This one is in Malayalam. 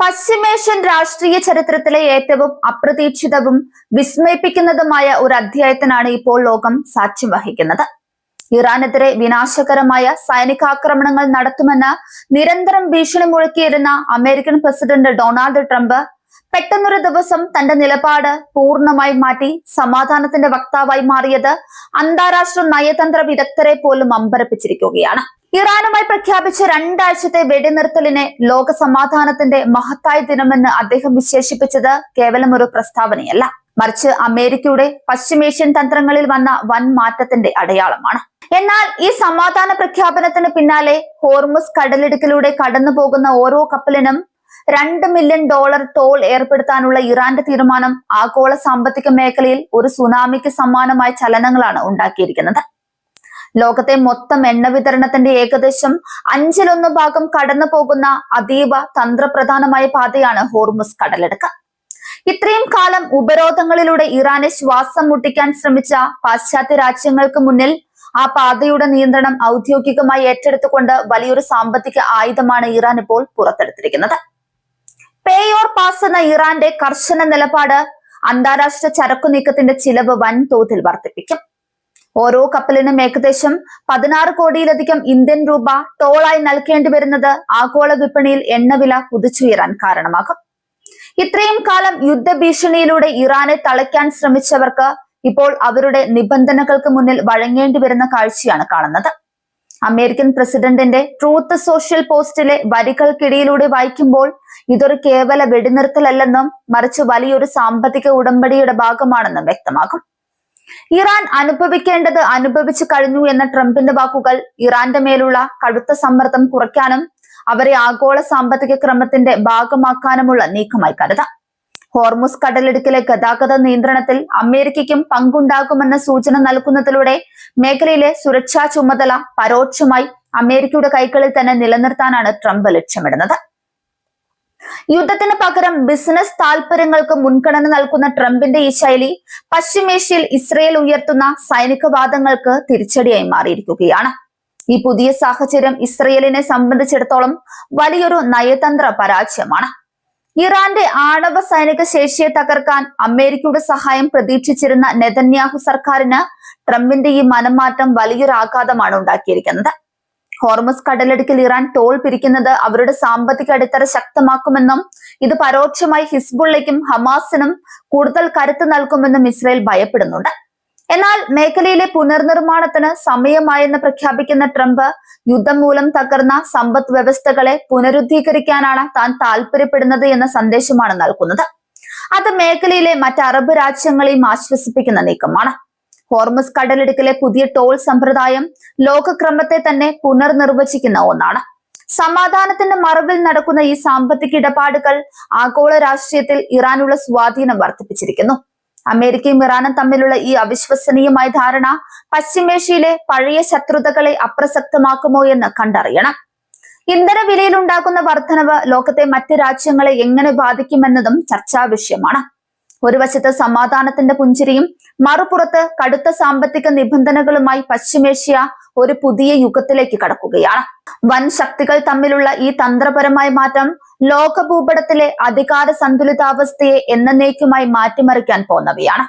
പശ്ചിമേഷ്യൻ രാഷ്ട്രീയ ചരിത്രത്തിലെ ഏറ്റവും അപ്രതീക്ഷിതവും വിസ്മയിപ്പിക്കുന്നതുമായ ഒരു അധ്യായത്തിനാണ് ഇപ്പോൾ ലോകം സാക്ഷ്യം വഹിക്കുന്നത്. ഇറാനെതിരെ വിനാശകരമായ സൈനികാക്രമണങ്ങൾ നടത്തുമെന്ന് നിരന്തരം ഭീഷണി മുഴക്കിയിരുന്ന അമേരിക്കൻ പ്രസിഡന്റ് ഡൊണാൾഡ് ട്രംപ് പെട്ടെന്നൊരു ദിവസം തന്റെ നിലപാട് പൂർണ്ണമായി മാറ്റി സമാധാനത്തിന്റെ വക്താവായി മാറിയത് അന്താരാഷ്ട്ര നയതന്ത്ര വിദഗ്ധരെ പോലും അമ്പരപ്പിച്ചിരിക്കുകയാണ്. ഇറാനുമായി പ്രഖ്യാപിച്ച 2 ആഴ്ചത്തെ വെടിനിർത്തലിനെ ലോക സമാധാനത്തിന്റെ മഹത്തായ ദിനമെന്ന് അദ്ദേഹം വിശേഷിപ്പിച്ചത് കേവലം ഒരു പ്രസ്താവനയല്ല, മറിച്ച് അമേരിക്കയുടെ പശ്ചിമേഷ്യൻ തന്ത്രങ്ങളിൽ വന്ന വൻ മാറ്റത്തിന്റെ അടയാളമാണ്. എന്നാൽ ഈ സമാധാന പ്രഖ്യാപനത്തിന് പിന്നാലെ ഹോർമുസ് കടലിടുക്കിലൂടെ കടന്നു പോകുന്ന ഓരോ കപ്പലിനും $2 മില്യൺ ടോൾ ഏർപ്പെടുത്താനുള്ള ഇറാന്റെ തീരുമാനം ആഗോള സാമ്പത്തിക മേഖലയിൽ ഒരു സുനാമിക്ക് സമാനമായ ചലനങ്ങളാണ് ഉണ്ടാക്കിയിരിക്കുന്നത്. ലോകത്തെ മൊത്തം എണ്ണ വിതരണത്തിന്റെ ഏകദേശം 1/5 കടന്നു പോകുന്ന അതീവ തന്ത്രപ്രധാനമായ പാതയാണ് ഹോർമുസ് കടലിടുക്ക്. ഇത്രയും കാലം ഉപരോധങ്ങളിലൂടെ ഇറാനെ ശ്വാസം മുട്ടിക്കാൻ ശ്രമിച്ച പാശ്ചാത്യ രാജ്യങ്ങൾക്ക് മുന്നിൽ ആ പാതയുടെ നിയന്ത്രണം ഔദ്യോഗികമായി ഏറ്റെടുത്തുകൊണ്ട് വലിയൊരു സാമ്പത്തിക ആയുധമാണ് ഇറാൻ ഇപ്പോൾ പുറത്തെടുത്തിരിക്കുന്നത്. പേ ഓർ പാസ് എന്ന ഇറാന്റെ കർശന നിലപാട് അന്താരാഷ്ട്ര ചരക്കു നീക്കത്തിന്റെ ചിലവ് വൻതോതിൽ വർദ്ധിപ്പിക്കും. ഓരോ കപ്പലിനും ഏകദേശം 16 കോടിയിലധികം ഇന്ത്യൻ രൂപ ടോളായി നൽകേണ്ടി വരുന്നത് ആഗോള വിപണിയിൽ എണ്ണവില കുതിച്ചുയരാൻ കാരണമാകും. ഇത്രയും കാലം യുദ്ധഭീഷണിയിലൂടെ ഇറാനെ തളയ്ക്കാൻ ശ്രമിച്ചവർക്ക് ഇപ്പോൾ അവരുടെ നിബന്ധനകൾക്ക് മുന്നിൽ വഴങ്ങേണ്ടി വരുന്ന കാഴ്ചയാണ് കാണുന്നത്. അമേരിക്കൻ പ്രസിഡന്റിന്റെ ട്രൂത്ത് സോഷ്യൽ പോസ്റ്റിലെ വരികൾക്കിടയിലൂടെ വായിക്കുമ്പോൾ ഇതൊരു കേവല വെടിനിർത്തലല്ലെന്നും മറിച്ച് വലിയൊരു സാമ്പത്തിക ഉടമ്പടിയുടെ ഭാഗമാണെന്നും വ്യക്തമാകും. ഇറാൻ അനുഭവിക്കേണ്ടത് അനുഭവിച്ചു കഴിഞ്ഞു എന്ന ട്രംപിന്റെ വാക്കുകൾ ഇറാന്റെ മേലുള്ള കടുത്ത സമ്മർദ്ദം കുറയ്ക്കാനും അവരെ ആഗോള സാമ്പത്തിക ക്രമത്തിന്റെ ഭാഗമാക്കാനുമുള്ള നീക്കമായി കരുതാം. ഹോർമുസ് കടലിടുക്കിലെ ഗതാഗത നിയന്ത്രണത്തിൽ അമേരിക്കയ്ക്കും പങ്കുണ്ടാകുമെന്ന സൂചന നൽകുന്നതിലൂടെ മേഖലയിലെ സുരക്ഷാ ചുമതല പരോക്ഷമായി അമേരിക്കയുടെ കൈകളിൽ തന്നെ നിലനിർത്താനാണ് ട്രംപ് ലക്ഷ്യമിടുന്നത്. യുദ്ധത്തിന് പകരം ബിസിനസ് താൽപര്യങ്ങൾക്ക് മുൻഗണന നൽകുന്ന ട്രംപിന്റെ ഈ ശൈലി പശ്ചിമേഷ്യയിൽ ഇസ്രയേൽ ഉയർത്തുന്ന സൈനിക വാദങ്ങൾക്ക് തിരിച്ചടിയായി മാറിയിരിക്കുകയാണ്. ഈ പുതിയ സാഹചര്യം ഇസ്രയേലിനെ സംബന്ധിച്ചിടത്തോളം വലിയൊരു നയതന്ത്ര പരാജയമാണ്. ഇറാന്റെ ആണവ സൈനിക ശേഷിയെ തകർക്കാൻ അമേരിക്കയുടെ സഹായം പ്രതീക്ഷിച്ചിരുന്ന നെതന്യാഹു സർക്കാരിന് ട്രംപിന്റെ ഈ മനംമാറ്റം വലിയൊരു ആഘാതമാണ് ഉണ്ടാക്കിയിരിക്കുന്നത്. ഹോർമുസ് കടലിടുക്കിൽ ഇറാൻ ടോൾ പിരിക്കുന്നത് അവരുടെ സാമ്പത്തിക അടിത്തറ ശക്തമാക്കുമെന്നും ഇത് പരോക്ഷമായി ഹിസ്ബുള്ളയ്ക്കും ഹമാസിനും കൂടുതൽ കരുത്ത് നൽകുമെന്നും ഇസ്രയേൽ ഭയപ്പെടുന്നുണ്ട്. എന്നാൽ മേഖലയിലെ പുനർനിർമ്മാണത്തിന് സമയമായെന്ന് പ്രഖ്യാപിക്കുന്ന ട്രംപ് യുദ്ധം മൂലം തകർന്ന സമ്പദ് വ്യവസ്ഥകളെ പുനരുദ്ധീകരിക്കാനാണ് താൻ താല്പര്യപ്പെടുന്നത് എന്ന സന്ദേശമാണ് നൽകുന്നത്. അത് മേഖലയിലെ മറ്റ് അറബ് രാജ്യങ്ങളെയും ആശ്വസിപ്പിക്കുന്ന നീക്കമാണ്. ഹോർമുസ് കടലിടുക്കിലെ പുതിയ ടോൾ സമ്പ്രദായം ലോകക്രമത്തെ തന്നെ പുനർനിർവചിക്കുന്ന ഒന്നാണ്. സമാധാനത്തിന്റെ മറവിൽ നടക്കുന്ന ഈ സാമ്പത്തിക ഇടപാടുകൾ ആഗോള രാഷ്ട്രീയത്തിൽ ഇറാനുള്ള സ്വാധീനം വർദ്ധിപ്പിച്ചിരിക്കുന്നു. അമേരിക്കയും ഇറാനും തമ്മിലുള്ള ഈ അവിശ്വസനീയമായ ധാരണ പശ്ചിമേഷ്യയിലെ പഴയ ശത്രുതകളെ അപ്രസക്തമാക്കുമോ എന്ന് കണ്ടറിയണം. ഇന്ധന വിലയിൽ ഉണ്ടാകുന്ന വർധനവ് ലോകത്തെ മറ്റ് രാജ്യങ്ങളെ എങ്ങനെ ബാധിക്കുമെന്നതും ചർച്ചാ വിഷയമാണ്. ഒരു വശത്ത് സമാധാനത്തിന്റെ പുഞ്ചിരിയും മറുപുറത്ത് കടുത്ത സാമ്പത്തിക നിബന്ധനകളുമായി പശ്ചിമേഷ്യ ഒരു പുതിയ യുഗത്തിലേക്ക് കടക്കുകയാണ്. വൻ ശക്തികൾ തമ്മിലുള്ള ഈ തന്ത്രപരമായ മാറ്റം ലോക ഭൂപടത്തിലെ അധികാര സന്തുലിതാവസ്ഥയെ എന്നേക്കുമായി മാറ്റിമറിക്കാൻ പോന്നവയാണ്.